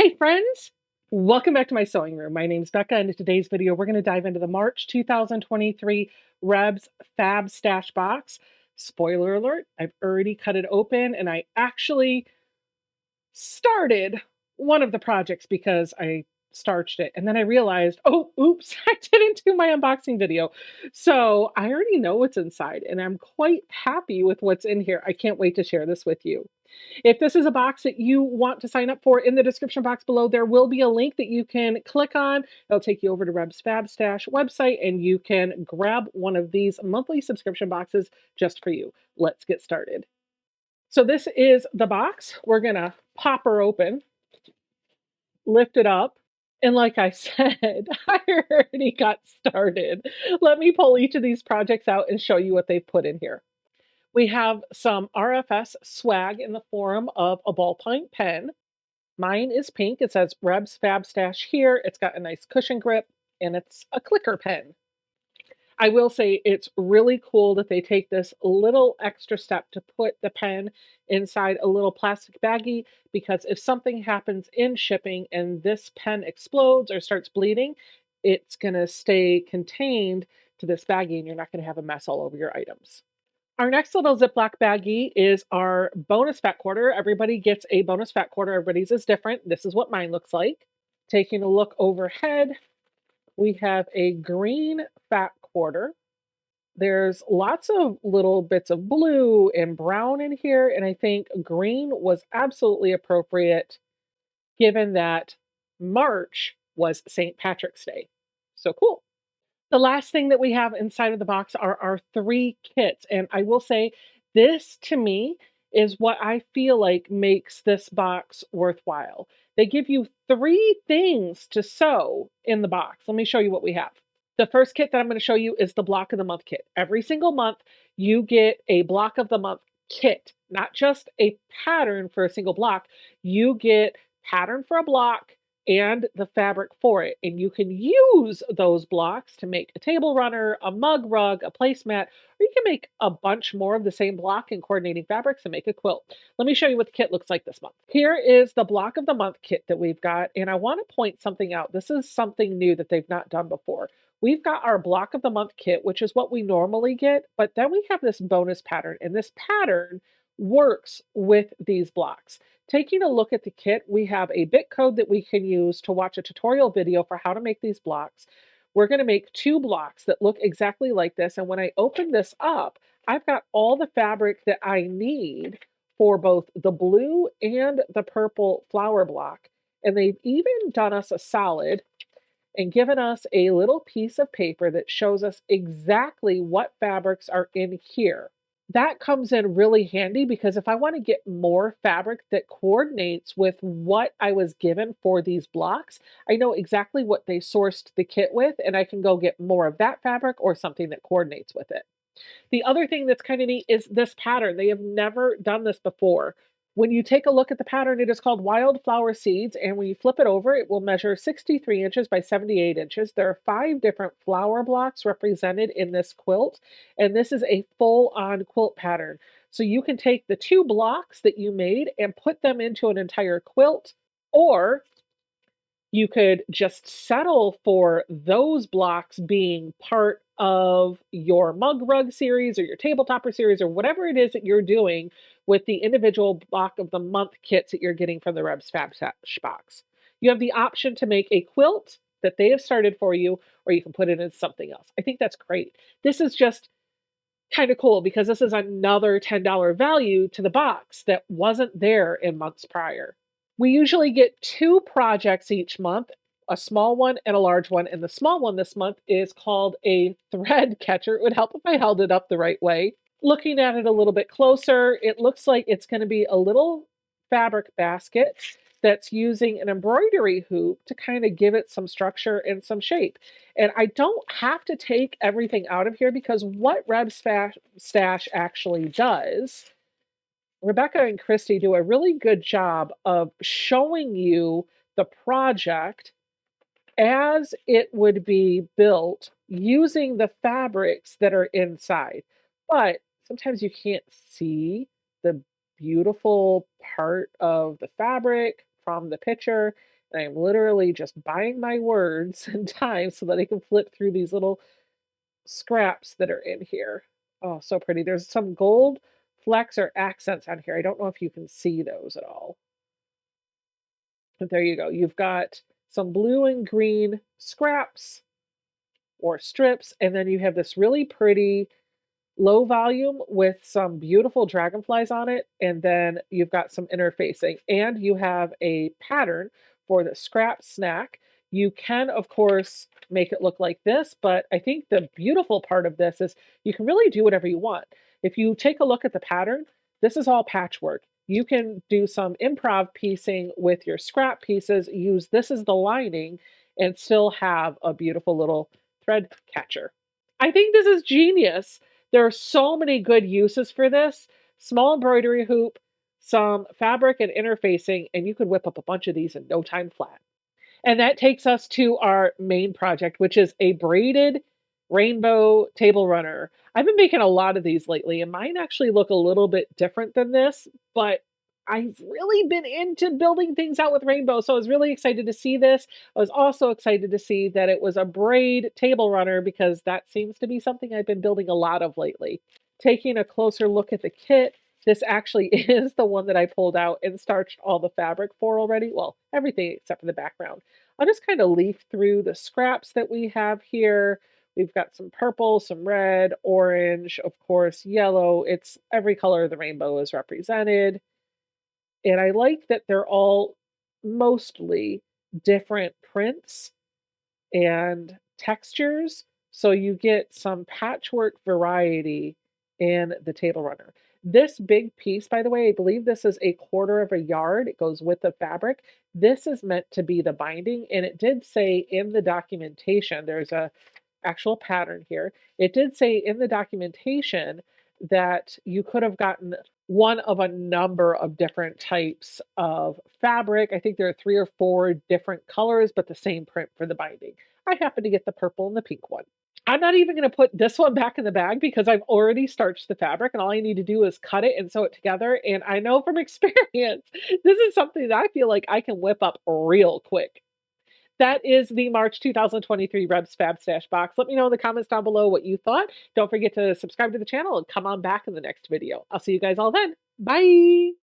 Hey friends, welcome back to my sewing room. My name's Becca, and in today's video, we're going to dive into the March 2023 Rebs Fab Stash box. Spoiler alert, I've already cut it open, and I actually started one of the projects because I starched it. And then I realized, oh, oops, I didn't do my unboxing video. So I already know what's inside, and I'm quite happy with what's in here. I can't wait to share this with you. If this is a box that you want to sign up for, in the description box below, there will be a link that you can click on. It'll take you over to Reb's Fab Stash website, and you can grab one of these monthly subscription boxes just for you. Let's get started. So this is the box. We're going to pop her open, lift it up. And like I said, I already got started. Let me pull each of these projects out and show you what they've put in here. We have some RFS swag in the form of a ballpoint pen. Mine is pink. It says Reb's Fab Stash here. It's got a nice cushion grip, and it's a clicker pen. I will say it's really cool that they take this little extra step to put the pen inside a little plastic baggie, because if something happens in shipping and this pen explodes or starts bleeding, it's going to stay contained to this baggie and you're not going to have a mess all over your items. Our next little Ziploc baggie is our bonus fat quarter. Everybody gets a bonus fat quarter. Everybody's is different. This is what mine looks like. Taking a look overhead, we have a green fat quarter. There's lots of little bits of blue and brown in here, and I think green was absolutely appropriate given that March was St. Patrick's Day. So cool. The last thing that we have inside of the box are our 3 kits, and I will say this to me is what I feel like makes this box worthwhile. They give you 3 things to sew in the box. Let me show you what we have. The first kit that I'm going to show you is the block of the month kit. Every single month you get a block of the month kit, not just a pattern for a single block. You get pattern for a block and the fabric for it. And you can use those blocks to make a table runner, a mug rug, a placemat, or you can make a bunch more of the same block in coordinating fabrics and make a quilt. Let me show you what the kit looks like this month. Here is the block of the month kit that we've got, and I want to point something out. This is something new that they've not done before. We've got our block of the month kit, which is what we normally get, but then we have this bonus pattern, and this pattern works with these blocks. Taking a look at the kit, we have a bit code that we can use to watch a tutorial video for how to make these blocks. We're going to make 2 blocks that look exactly like this, and when I open this up, I've got all the fabric that I need for both the blue and the purple flower block. And they've even done us a solid and given us a little piece of paper that shows us exactly what fabrics are in here. That comes in really handy because if I want to get more fabric that coordinates with what I was given for these blocks, I know exactly what they sourced the kit with, and I can go get more of that fabric or something that coordinates with it. The other thing that's kind of neat is this pattern. They have never done this before. When you take a look at the pattern, it is called Wildflower Seeds, and when you flip it over, it will measure 63 inches by 78 inches. There are 5 different flower blocks represented in this quilt, and this is a full-on quilt pattern. So you can take the 2 blocks that you made and put them into an entire quilt, or you could just settle for those blocks being part of your mug rug series or your table topper series or whatever it is that you're doing with the individual block of the month kits that you're getting from the Reb's Fab Stash box. You have the option to make a quilt that they have started for you, or you can put it in something else. I think that's great. This is just kind of cool because this is another $10 value to the box that wasn't there in months prior. We usually get 2 projects each month, a small one and a large one. And the small one this month is called a thread catcher. It would help if I held it up the right way. Looking at it a little bit closer, it looks like it's going to be a little fabric basket that's using an embroidery hoop to kind of give it some structure and some shape. And I don't have to take everything out of here because what Reb's Stash actually does, Rebecca and Christy do a really good job of showing you the project as it would be built using the fabrics that are inside. But sometimes you can't see the beautiful part of the fabric from the picture. I am literally just buying my words and time so that I can flip through these little scraps that are in here. Oh, so pretty. There's some gold flecks or accents on here. I don't know if you can see those at all. But there you go. You've got some blue and green scraps or strips, and then you have this really pretty low volume with some beautiful dragonflies on it, and then you've got some interfacing, and you have a pattern for the scrap snack. You can, of course, make it look like this, but I think the beautiful part of this is you can really do whatever you want. If you take a look at the pattern, this is all patchwork. You can do some improv piecing with your scrap pieces, use this as the lining, and still have a beautiful little thread catcher. I think this is genius. There are so many good uses for this. Small embroidery hoop, some fabric and interfacing, and you could whip up a bunch of these in no time flat. And that takes us to our main project, which is a braided rainbow table runner. I've been making a lot of these lately, and mine actually look a little bit different than this, but I've really been into building things out with rainbow, so I was really excited to see this. I was also excited to see that it was a braid table runner because that seems to be something I've been building a lot of lately. Taking a closer look at the kit, this actually is the one that I pulled out and starched all the fabric for already. Well, everything except for the background. I'll just kind of leaf through the scraps that we have here. We've got some purple, some red, orange, of course, yellow. It's every color of the rainbow is represented. And I like that they're all mostly different prints and textures. So you get some patchwork variety in the table runner. This big piece, by the way, I believe this is a quarter of a yard. It goes with the fabric. This is meant to be the binding, and it did say in the documentation, there's a actual pattern here. It did say in the documentation that you could have gotten one of a number of different types of fabric. I think there are 3 or 4 different colors, but the same print for the binding. I happen to get the purple and the pink one. I'm not even going to put this one back in the bag because I've already starched the fabric and all I need to do is cut it and sew it together. And I know from experience, this is something that I feel like I can whip up real quick. That is the March 2023 Rebs Fab Stash box. Let me know in the comments down below what you thought. Don't forget to subscribe to the channel and come on back in the next video. I'll see you guys all then. Bye.